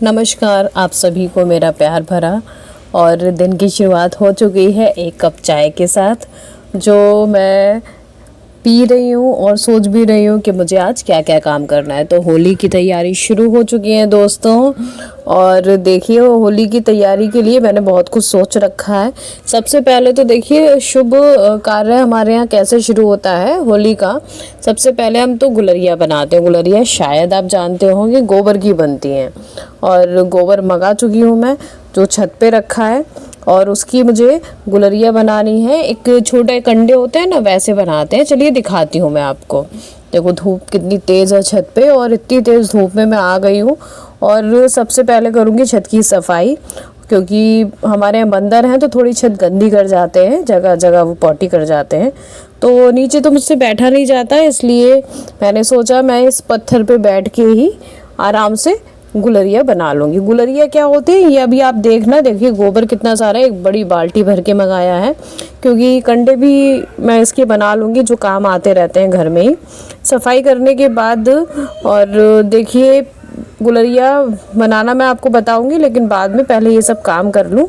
नमस्कार, आप सभी को मेरा प्यार भरा और दिन की शुरुआत हो चुकी है एक कप चाय के साथ, जो मैं पी रही हूँ और सोच भी रही हूँ कि मुझे आज क्या क्या काम करना है। तो होली की तैयारी शुरू हो चुकी है दोस्तों। और देखिए, होली की तैयारी के लिए मैंने बहुत कुछ सोच रखा है। सबसे पहले तो देखिए, शुभ कार्य हमारे यहाँ कैसे शुरू होता है होली का। सबसे पहले हम तो गुलरिया बनाते हैं। गुलरिया शायद आप जानते होंगे, गोबर की बनती हैं। और गोबर मंगा चुकी हूँ मैं, जो छत पे रखा है। और उसकी मुझे गुलरिया बनानी है। एक छोटे कंडे होते हैं ना, वैसे बनाते हैं। चलिए दिखाती हूँ मैं आपको। देखो धूप कितनी तेज़ है छत पे, और इतनी तेज़ धूप में मैं आ गई हूँ। और सबसे पहले करूँगी छत की सफाई, क्योंकि हमारे यहाँ बंदर हैं तो थोड़ी छत गंदी कर जाते हैं, जगह जगह वो पॉटी कर जाते हैं। तो नीचे तो मुझसे बैठा नहीं जाता, इसलिए मैंने सोचा मैं इस पत्थर पे बैठ के ही आराम से गुलरिया बना लूँगी। गुलरिया क्या होती है ये अभी आप देखना। देखिए गोबर कितना सारा है, एक बड़ी बाल्टी भर के मंगाया है, क्योंकि कंडे भी मैं इसके बना लूँगी, जो काम आते रहते हैं घर में ही। सफाई करने के बाद, और देखिए गुलरिया बनाना मैं आपको बताऊँगी, लेकिन बाद में पहले ये सब काम कर लूँ।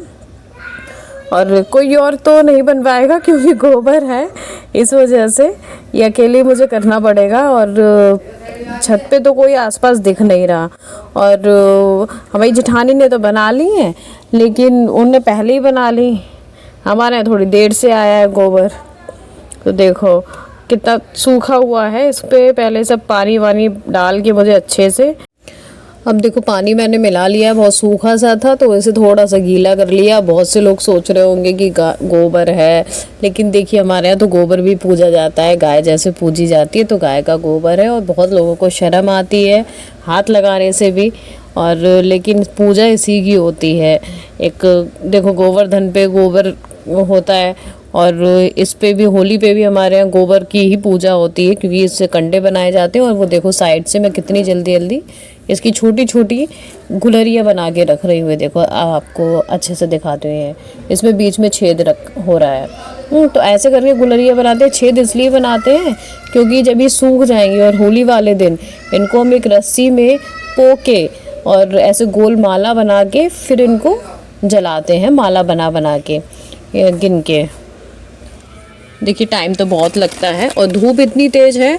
और कोई और तो नहीं बनवाएगा, क्योंकि गोबर है, इस वजह से ये अकेले मुझे करना पड़ेगा। और छत पे तो कोई आसपास दिख नहीं रहा। और हमारी जेठानी ने तो बना ली है, लेकिन उनने पहले ही बना ली। हमारे यहाँ थोड़ी देर से आया है गोबर। तो देखो कितना सूखा हुआ है, इस पे पहले सब पानी वानी डाल के मुझे अच्छे से। अब देखो पानी मैंने मिला लिया, बहुत सूखा सा था तो इसे थोड़ा सा गीला कर लिया। बहुत से लोग सोच रहे होंगे कि गोबर है, लेकिन देखिए हमारे यहाँ तो गोबर भी पूजा जाता है। गाय जैसे पूजी जाती है, तो गाय का गोबर है। और बहुत लोगों को शर्म आती है हाथ लगाने से भी, और लेकिन पूजा इसी की होती है। एक देखो गोवर्धन पे गोबर होता है, और इस पे भी, होली पे भी हमारे यहाँ गोबर की ही पूजा होती है, क्योंकि इससे कंडे बनाए जाते हैं। और वो देखो साइड से मैं कितनी जल्दी जल्दी इसकी छोटी छोटी गुलरिया बना के रख रही हूँ। देखो आपको अच्छे से दिखाते हैं, इसमें बीच में छेद हो रहा है। तो ऐसे करके गुलरिया बनाते हैं। छेद इसलिए बनाते हैं क्योंकि जब ये सूख जाएंगे और होली वाले दिन इनको हम एक रस्सी में पोके और ऐसे गोल माला बना के फिर इनको जलाते हैं, माला बना बना के गिन के। देखिए टाइम तो बहुत लगता है, और धूप इतनी तेज़ है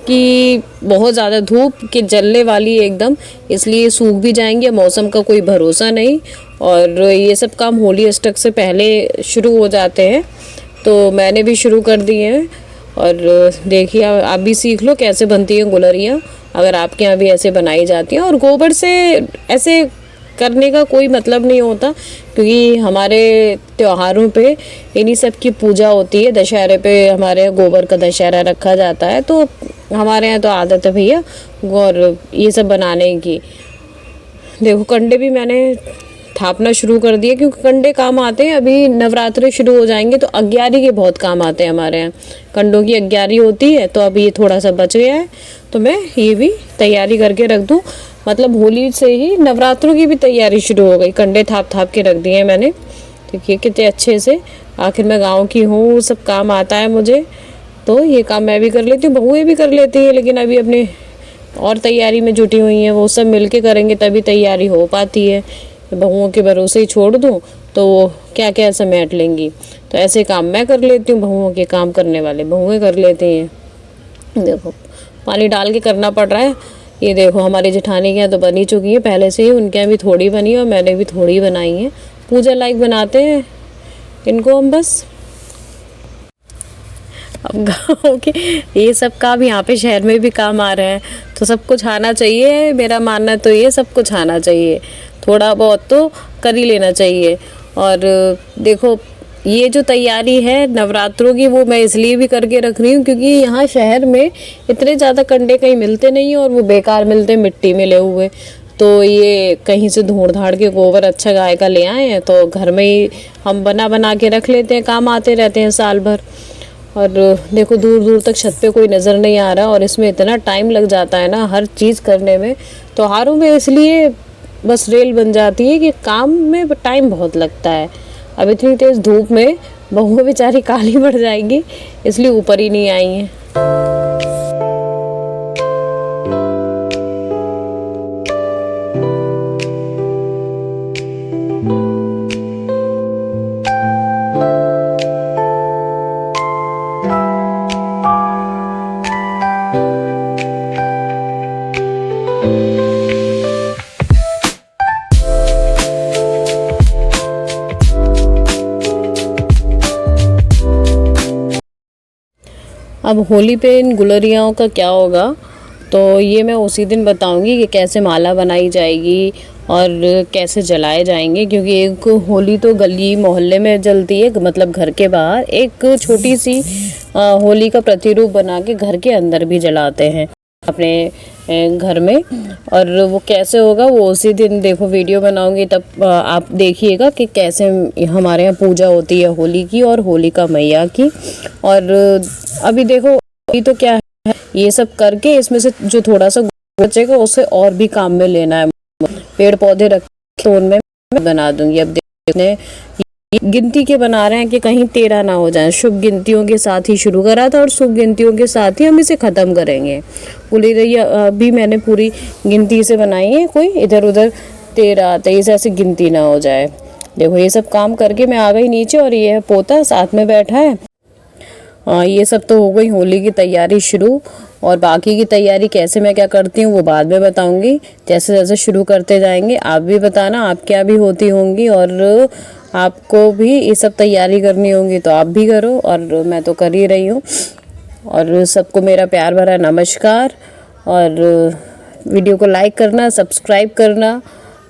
कि बहुत ज़्यादा धूप कि जलने वाली एकदम, इसलिए सूख भी जाएंगे। मौसम का कोई भरोसा नहीं, और ये सब काम होली अष्टक से पहले शुरू हो जाते हैं। तो मैंने भी शुरू कर दिए हैं। और देखिए आप भी सीख लो कैसे बनती है गुलरियाँ, अगर आपके यहाँ भी ऐसे बनाई जाती हैं। और गोबर से ऐसे करने का कोई मतलब नहीं होता, क्योंकि हमारे त्योहारों पे इन्हीं सब की पूजा होती है। दशहरे पे हमारे यहाँ गोबर का दशहरा रखा जाता है, तो हमारे यहाँ तो आदत है भैया और ये सब बनाने की। देखो कंडे भी मैंने थापना शुरू कर दिए, क्योंकि कंडे काम आते हैं। अभी नवरात्रे शुरू हो जाएंगे तो अग्यारी के बहुत काम आते हैं हमारे यहाँ। कंडों की अग्यारी होती है, तो अभी ये थोड़ा सा बच गया है, तो मैं ये भी तैयारी करके रख दूँ। मतलब होली से ही नवरात्रों की भी तैयारी शुरू हो गई। कंडे थाप थाप के रख दिए मैंने। देखिए कितने अच्छे से, आखिर मैं गाँव की हूँ, सब काम आता है मुझे, तो ये काम मैं भी कर लेती हूँ, बहुएँ भी कर लेती हैं। लेकिन अभी अपने और तैयारी में जुटी हुई हैं, वो सब मिल के करेंगे तभी तैयारी हो पाती है। बहुओं के भरोसे ही छोड़ दूँ तो वो क्या क्या समेट लेंगी। तो ऐसे काम मैं कर लेती हूँ, बहुओं के काम करने वाले बहुएँ कर लेती हैं। देखो पानी डाल के करना पड़ रहा है। ये देखो हमारी जेठानी के यहाँ तो बनी चुकी है पहले से ही, उनके यहाँ भी थोड़ी बनी है और मैंने भी थोड़ी बनाई है। पूजा लायक बनाते हैं इनको हम बस। अब गाँव के ये सब काम यहाँ पे शहर में भी काम आ रहे हैं, तो सब कुछ आना चाहिए। मेरा मानना तो ये सब कुछ आना चाहिए, थोड़ा बहुत तो कर ही लेना चाहिए। और देखो ये जो तैयारी है नवरात्रों की, वो मैं इसलिए भी करके रख रही हूँ क्योंकि यहाँ शहर में इतने ज़्यादा कंडे कहीं मिलते नहीं हैं, और वो बेकार मिलते, मिट्टी मिले हुए। तो ये कहीं से ढूंढ धाड़ के गोबर अच्छा गाय का ले आए हैं, तो घर में ही हम बना बना के रख लेते हैं, काम आते रहते हैं साल भर। और देखो दूर दूर तक छत पे कोई नज़र नहीं आ रहा, और इसमें इतना टाइम लग जाता है ना हर चीज़ करने में। त्योहारों में इसलिए बस रेल बन जाती है कि काम में टाइम बहुत लगता है। अब इतनी तेज़ धूप में बहू बेचारी काली पड़ जाएगी, इसलिए ऊपर ही नहीं आई हैं। अब होली पे इन गुलरियाओं का क्या होगा, तो ये मैं उसी दिन बताऊंगी कि कैसे माला बनाई जाएगी और कैसे जलाए जाएंगे। क्योंकि एक होली तो गली मोहल्ले में जलती है, मतलब घर के बाहर एक छोटी सी होली का प्रतिरूप बना के घर के अंदर भी जलाते हैं अपने घर में। और वो कैसे होगा वो उसी दिन देखो वीडियो बनाऊंगी, तब आप देखिएगा कि कैसे हमारे यहाँ पूजा होती है होली की और होलिका मैया की। और अभी देखो अभी तो क्या है, ये सब करके इसमें से जो थोड़ा सा बचेगा उसे और भी काम में लेना है। पेड़ पौधे रख तो उनमें बना दूंगी। अब देखने गिनती के बना रहे हैं कि कहीं 13 ना हो जाए। शुभ गिनतियों के साथ ही शुरू करा था और शुभ गिनतियों के साथ ही हम इसे ख़त्म करेंगे। पूरी अभी मैंने पूरी गिनती से बनाई है, कोई इधर उधर 13 23 ऐसी गिनती ना हो जाए। देखो ये सब काम करके मैं आ गई नीचे और ये पोता साथ में बैठा है। ये सब तो हो गई होली की तैयारी शुरू, और बाकी की तैयारी कैसे मैं क्या करती हूँ वो बाद में बताऊंगी। जैसे जैसे शुरू करते जाएंगे आप भी बताना आप क्या भी होती होंगी, और आपको भी ये सब तैयारी करनी होगी तो आप भी करो, और मैं तो कर ही रही हूँ। और सबको मेरा प्यार भरा नमस्कार, और वीडियो को लाइक करना, सब्सक्राइब करना,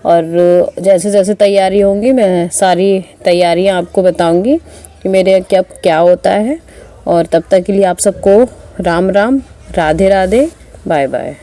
और जैसे जैसे तैयारी होंगी मैं सारी तैयारियाँ आपको बताऊंगी कि मेरे यहाँ क्या क्या होता है। और तब तक के लिए आप सबको राम राम, राधे राधे, बाय बाय।